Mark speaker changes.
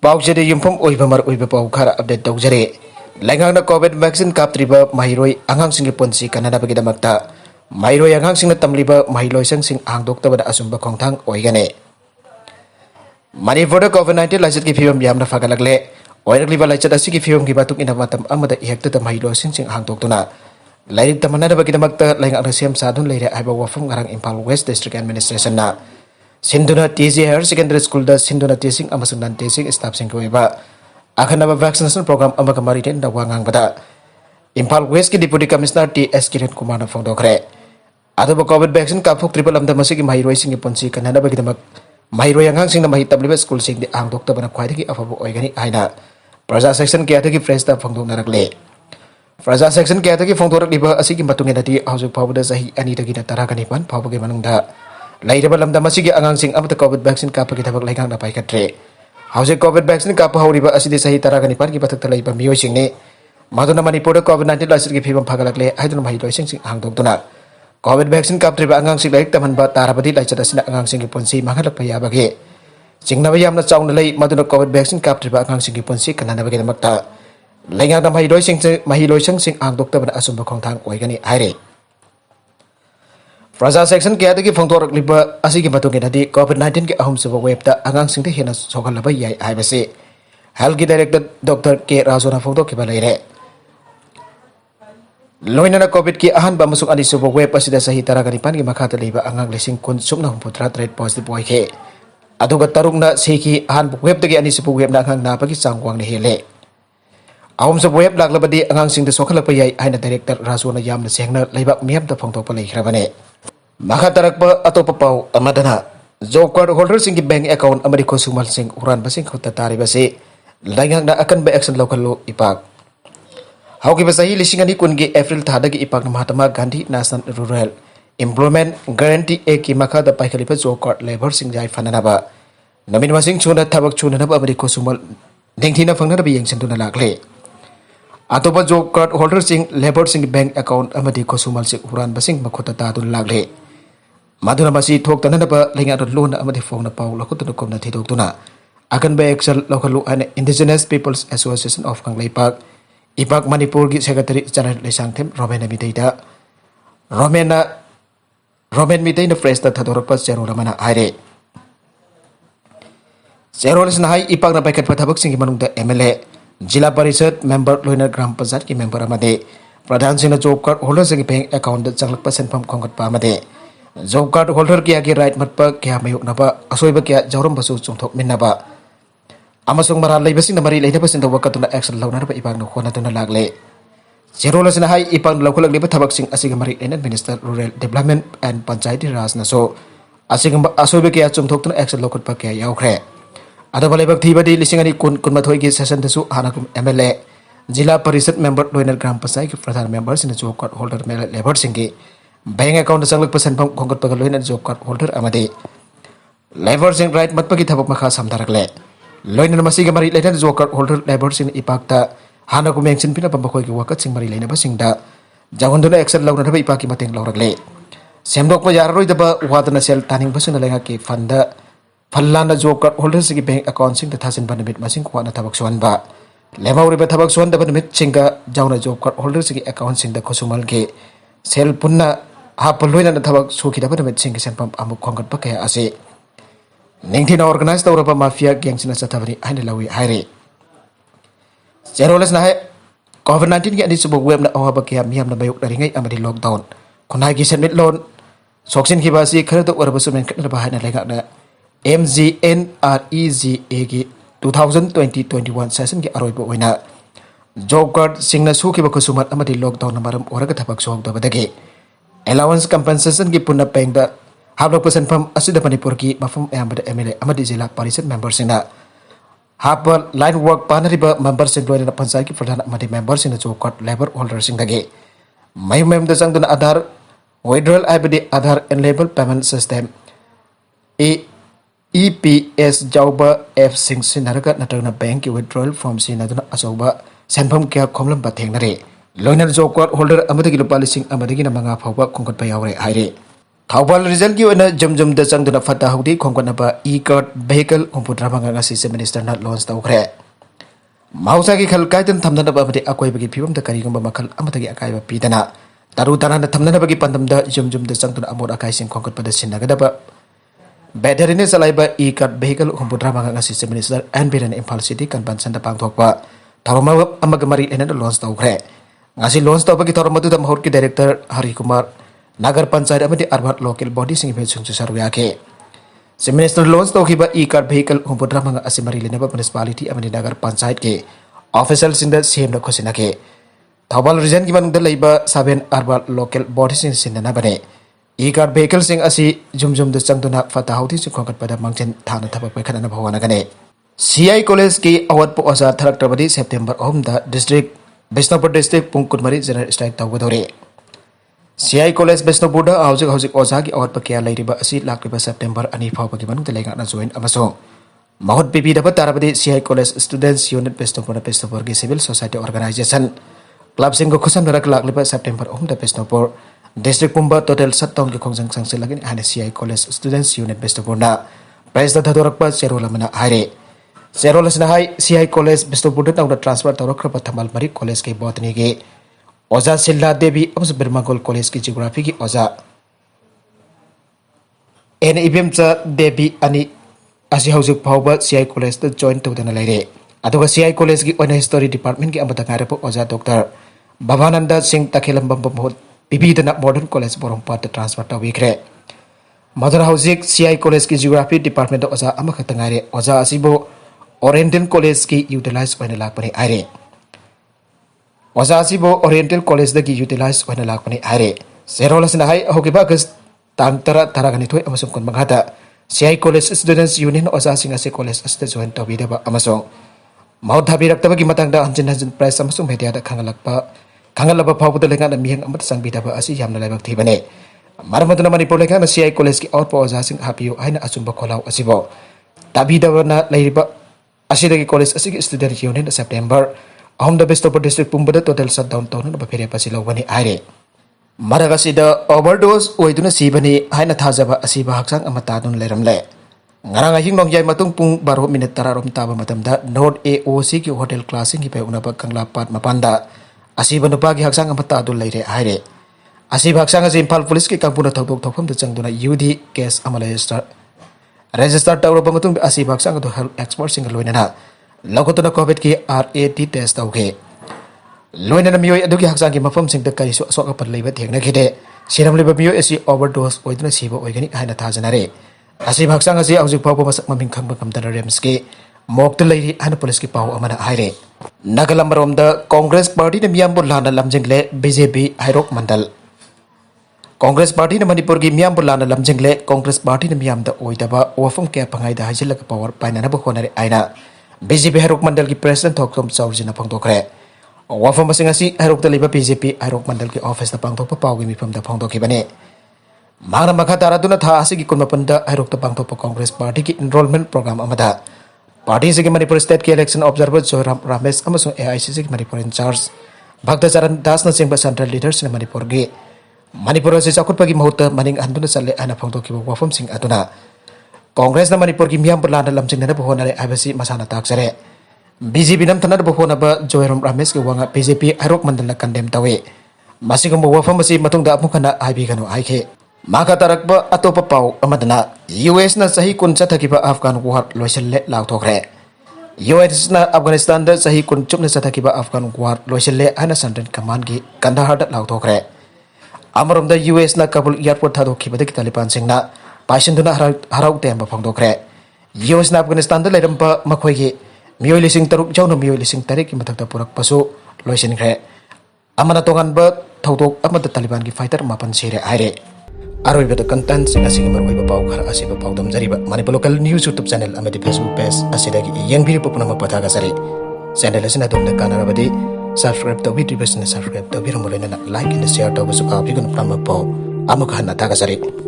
Speaker 1: पाउचेद युमफम ओइबमर ओइब पाउ खरा update तौजरे लैंगांगना Covid vaccine कापत्रिबा महिरोय आंगांसिंग पुंसी कन्ननबगिदमक्ता महिरोय आंगांसिंग तमलिबा महिलोइसंग हांगदोक्तबदा असुंबा खोंथांग ओइगने Manipur कोविड-19 लाइचत की फिवम यामना फगलगले ओइरगलिबा लाइचत असिगी फिवम की बातुक इना मतम अमदा इहेक्तदा महिलोइसंग हांगदोक्तुना लाइरिक तमननबगिदमक्ता लैंगांगना सेम साधुन लेरे आइबा वफम गरंग इम्फाल वेस्ट डिस्ट्रिक्ट एडमिनिस्ट्रेशन ना सिंधुना टीजी हायर सेकेंडरी स्कूल दा सिंधुना टेसिंग अमसुंग नन टेसिंग स्टाफ सिंह कोइबा अखनबा वैक्सीनेशन प्रोग्राम अमका मरिटेन दा वांगांगबदा इम्फाल वेस्ट की deputy commissioner T S Kiran Kumar ना फोंदोखरे अदब कोविड वैक्सीन काफोक ट्रिपल अमदा मसिगी महिरोय सिंग पुंसी कन्ननबगिदमक महिरोय आंगांग सिंग महि तबलिबा स्कूल सिंग दि आंगदोक्तबना ख्वाइदगी अफबो ओइगनी आइना प्रजा सेक्शन केयादगी फ्रेश दा फोंदोकनरकले प्रजा सेक्शन केयादगी फोंदोरकलिबा असिगी मतुंगेनदी हौजुक फावबदा सही अनिदगी ना तरागनिपान फावबगे मनुंगदा लाइरबा lambda मसिगी आंगांसिंग अमता Covid vaccine कापगी थबक लाइगांगना पाइखत्रे हौजे Covid vaccine काप हौरिबा असिदि सही तरागनिपान की बथकता लैबा मियोइसिंगने मदुना मणिपुर कोविड-19 लाइसर की फिवम फगलकले हाइदुना महिलोइसिंग हांगदोक्तुना कोविड वैक्सीन कापत्रिबा आंगांसिंग लाइक तमनबा ताराबदी लाइचत असिना आंगांसिंग की पुंसी मांगलप याबगे चिंगनबा यामना चाउना लೈ मदुना कोविड वैक्सीन कापत्रिबा आंगांसिंग की पुंसी कन्ननबगिदमक्ता लाइगांगना महिलोइसिंग हांगदोक्तबना असुंबा खोंथांग ओइगनी हाइरे प्रजा सेक्शन केयादगी फोंदोरकलिबा असिगी मतुंगेनदी कोविड-19 के अहमसुब वेबता आंगांसिंगदे हेना सोगलबा याय हाइबसे हेल्थ की डायरेक्टर डॉक्टर के राजोना फोंदोखिबा लैरे लोइनना कोविड की अहनबा अमसुंग अनिसुब वेब असिदा सही तरागनिपान की मखाता लैबा आंगांग लिसिंग कुन सुमना हुंपुत्रा ट्रेड पॉजिटिव ओइखे अदुगा तरुंगना सेकी अहन वेबदगी अनिसुब वेबना आंगांग नापगी चांगवांगने हेले अहमसुब वेब लागलबदी आंगांसिंगदे सोखलपा याय हाइना डायरेक्टर राजोना यामना सेंगना लैबा मियमदा फोंदोकपा लैखरबने मखा तरकपा अतोपा पाउ अमदना जॉब कार्ड होल्डर सिंह की बैंक अकाउंट अमरी खोसुमल सिंह उरान बसिंग खुत्ता तारिबसे लाइगांगना अकनबा एक्शन लौखलो इपाक हौकिबा सही लिसिंग अनि कुनगी एप्रिल थादगी इपाक Mahatma Gandhi national rural employment guarantee act की मखादा पाइखलिबा जॉब कार्ड लेबर सिंह जाय फननबा नमिन मसिंग छुना थबक छुननबा अमरी खोसुमल निंगथिना फंगनबा येंगसनदुना लागले अतोपा जॉब कार्ड होल्डर सिंह लेबर सिंह बैंक अकाउंट अमदी खोसुमल सिंह उरान बसिंग मखुत्ता तादुन लागले मधुना मसी थोक्तननबा लैंगाद लोन अमदी फोंगना पाउ लखुतुना कोमना थिदोक्तुना अकनबा एक्सल लौखलु and indigenous peoples association of Kangleipak इपाक मणिपुर की सेक्रेटरी जनरल लेसांगथेम रोमेन मितेदा रोमेन मितेना प्रेस दा थदोरपा जेरोलमना हाइरे जेरोलसना हाई इपाकना पैकेट थबक सिंह मनुंगदा एमएलए जिला परिषद मेंबर लोइनर ग्राम पंचायत की मेंबर अमदे प्रधान सिंह जॉब कार्ड होल्डर सिंह बैंक अकाउंट चंगलपा सेनफम खोंगतपा अमदे जॉब कार्ड होल्डर क्या की राइट मतपा क्या मयुकनबा असोइबा क्या जौरमबसु चुंथोकमिनबा अमसुंग मरा लैबसिंग मरी लैनबसिंग वकतुना एक्शन लौनरबा इपाकना होनतुना लागले जेरोलसना हाई इपाक लौखलगलिबा थबकसिंग असिगा मरी लैना मिनिस्टर रूरल डेवलपमेंट एंड पंचायती राज नसो असिगंबा असोइबा क्या चुंथोकतुना एक्शन लौखटपा क्या यावखरे अदबा लैबक थीबदी लिसिंग अनि कुनमाथोई की सेशन दसु हानाकुम एमएलए जिला परिषद मेंबर लोइनर ग्राम पंचायत के प्रधान मेंबर सिंह जॉब कार्ड होल्डर लेबर सिंह की बैंक अकाउंट चंगलपा सेनफम खोंगतपा लोइनर जॉब कार्ड होल्डर अमदे लेबर सिंह राइट मतपा की थबक मखा समथारकले लोइनर मसिगा मरी लैना जॉब कार्ड होल्डर लेबर सिंह इपाकता हानाकुम येंगसिन पिना बखोई की वकत सिंह मरी लैना बसिंगदा जगोंदुना एक्शन लौनरबा इपाकी मतेंग लौरकले सेमदोकपा याररोइदबा वादना सेल तानिंग बसुना लैंगा की फंदा फल्लाना जॉब कार्ड होल्डर की बैंक अकाउंट सिंह थासिनबा निमित मसिंग वाना थबक सोनबा लेमाउरिबा थबक सोनदबा निमित सिंगा जाउना जॉब कार्ड होल्डर की अकाउंट सिंह खोसुमल के सेल पुन्ना हाप लोइना थबक सुखिदबा निमित सिंह सेनपम अमुक खोंगतपा कया असे निंगथिना ऑर्गेनाइज तौरबा माफिया गैंगसिना चथबनी हाइना लवी हाइरे जेरोलसना है कोविड-19 की अनिसुब वेबना अवाबा कया मियामना मयुक लरिंगै अमदी लॉकडाउन खुनाई की सेमिट लोन सोक्सिन की बासी खरद ओरबसु मेनखनबा हाइना लेगाना MGNREGA की 2020-21 सेशन की अरोइबा ओइना जॉब कार्ड सिंगना सुखिबा खुसुमत अमदी लॉकडाउन मरम ओरगा थबक सोहदबदगे अलाउंस कंपनसेशन की पुन्ना पेंगदा हाबलोक सेनफम असिदा मणिपुर की मफम एमबद एमएलए अमदी जिला परिषद मेंबर सिंगना हाप लाइन वर्क पानरिबा मेंबर सिंग लोइना पंचायत की प्रधान अमदी मेंबर सिंगना जॉब कार्ड लेबर होल्डर सिंगदगे मयुमेमदा संगदुना आधार विड्रॉल आइबदी Aadhaar enabled payment system EPS जाउबा एफ सिंग सिनरगा नटरना बैंक की विड्रॉल फॉर्म सिनदुना अचौबा सेनफम क्या खोमलंबा थेंगनरे लोइनर जॉब कार्ड होल्डर अमदगी लुपा लिसिंग अमदगी मंगा फावबा खोंगतपा यावरे हाइरे Thawbal Rizal ki oina jumjum da changduna fata hudi khongkwanaba e-card vehicle humpudra manga ngasi se minister na launch tawkhre. Mahausa ki khal kaitan thamnana ba bade akoi bagi phibam da karigamba makhal amatagi akai ba pidana taru tarana thamnana bagi pandam da jumjum da changduna amor akai sing khongkat pada sinaga da ba Bedarine salaiba e-card vehicle humpudra manga ngasi se minister and biran Imphal City kan bansan da pangthokpa tharoma amagamari ena da launch tawkhre. Ngasi launch tawbagi tharoma du da mahur ki director Hari Kumar Nagar Panchayat amadi urban local body sing be chung sarwa ke se minister launch to khiba e-card vehicle humpudra manga asimari lenaba municipality amadi Nagar Panchayat ke official sinda CM na khosina ke Thawbal region ki manung da leiba 7 urban local body sing sinna bane e-card vehicle sing asi jumjum da changduna fata hauti chu khongkat pada mangchen thana thabak pai khana bhawana gane CI college ki awat po asa tharak tabadi September da district Bisnupur district pungkutmari general strike tawgadore CI College Besnopurda hauzik oza ki awat pakya lairiba asi lakriba September ani phawba ki manung telengana join amasong mahut pipi dapat tarabadi CI College Students Unit Besnopur ki Civil Society Organization Club singgo khusan darak lakriba September da Besnopur District Pumba total shutdown ki khongjang sangse lagin ane CI College Students Unit Besnopurna Price da thorakpa serola mana haire serola sna hai CI College Besnopurda tawda transfer tawrakrapa thamal mari college ki botany ki Oza Silla Devi of Bermagol College ki Geography ki Oza N ibem cha Devi ani asi hauzik phawba CI College to join to dana laire aduga CI College ki ona history department ki amata ngarapo Oza Dr Bhavananda Singh Takhelambam bahut bibidana modern college borongpat to transfer to wikre Mother hauzik CI College ki Geography department to Oza amakha tangare Oza asibo Oriental College ki utilize oina lakpani aire Oza asibo Oriental College dagi utilize oina lakpani aire serola sina hai hokiba gus tang taragani thoi amasung kon maghata CI College Students Union Oza singa se college asta join tawidaba amasung maudha biraktabagi matangda hanjin price amasung media da khangalaba phawbda lenga mihang amat sangbidaba asi yamna laibak thibane maramaduna manipur lenga CI College ki outpo Oza sing hapiu haina asumba kholau asibo tabidaba na leiriba asidagi college asigi student union September Ahom da Bestopur district pumbada total shutdown tawna ba phere pasilo bani aire Maragasida overdose oiduna sibani haina thajaba asiba haksang amata dun leramle ngaranga hingnong yai matung pung 12 minute tararom taba matamda North AOC ki hotel classing ki pe unaba kangla pat mapanda asiba nupa ki haksang amata dun leire aire asiba haksang aji Imphal police ki kangpuna thokdok thokpham da changduna UD case amala register tawra matung asiba haksang do health expert single loinana Lagotuna COVID ki RAT test tawke loina na miyoi adugi haksang ki mafam sing da kari so ka padlaiba thengna khide siram leba miyoi asi overdose oiduna siba oigani haina thajanare asi haksang asi aujuk pawpa masak maming khangba kamdana rems ki mokta lairi haina police ki paw amana haire Nagalambarom da Congress party na miyambo lana lamjingle BJP hairok mandal Congress party na Manipur ki miyambo lana lamjingle Congress party na miyamda oidaba wafam ke pangai da hajilaka power paina na bokhonare aina BJP Hairok Mandal ki President Thoktom Chaurjina Phongdokre wafam masingasi Hairok taliba BJP Hairok Mandal ki office na pangthokpa pawgi mifam da phongdokibane mangna makha taraduna tha asigi kunmapanda Hairok ta pangthokpa Congress party ki enrollment program amada party sigi Manipur state ki election observer Joyram Ramesh amasung AICC ki Manipur in charge Bhakta Charan Das na singba central leaders na Manipur gi Manipur se chakutpagi mahuta maning anduna challe ana phongdokiba wafam sing aduna Congress na Manipur ki miyam lana lamjing na bohonare abasi masana taksare BJP nam thana bohona ba Joyram Ramesh ki wanga BJP Hairok Mandal na condemn tawe masigam wafam masi matungda amukhana aibi ganu aike maka tarakba atopa paw amadana US na sahi kun chathakiba Afghan war loisalle lauthokre US na Afghanistan da sahi kun chupna chathakiba Afghan war loisalle ana Central Command ki Kandahar da lauthokre amarom da US na Kabul airport thadokhiba ki Taliban singna Paisinduna harau temba phongdokre US na Afghanistan da leiramba makhoigi miyoi lising taruk jauna miyoi lising tarik ki mathakta purak pasu loisinkhre amana tongan ba thodok amada Taliban ki fighter mapan sire aire aroi bada content sing asing maroi ba pau khara asiba pau dam jariba Manipur local news YouTube channel amadi Facebook page asidagi yang biri popuna mapatha ga sari channel asina domna kanara badi subscribe to video subscribe to biramulena like and share to basu ka bigun plama po amukha na ta ga sari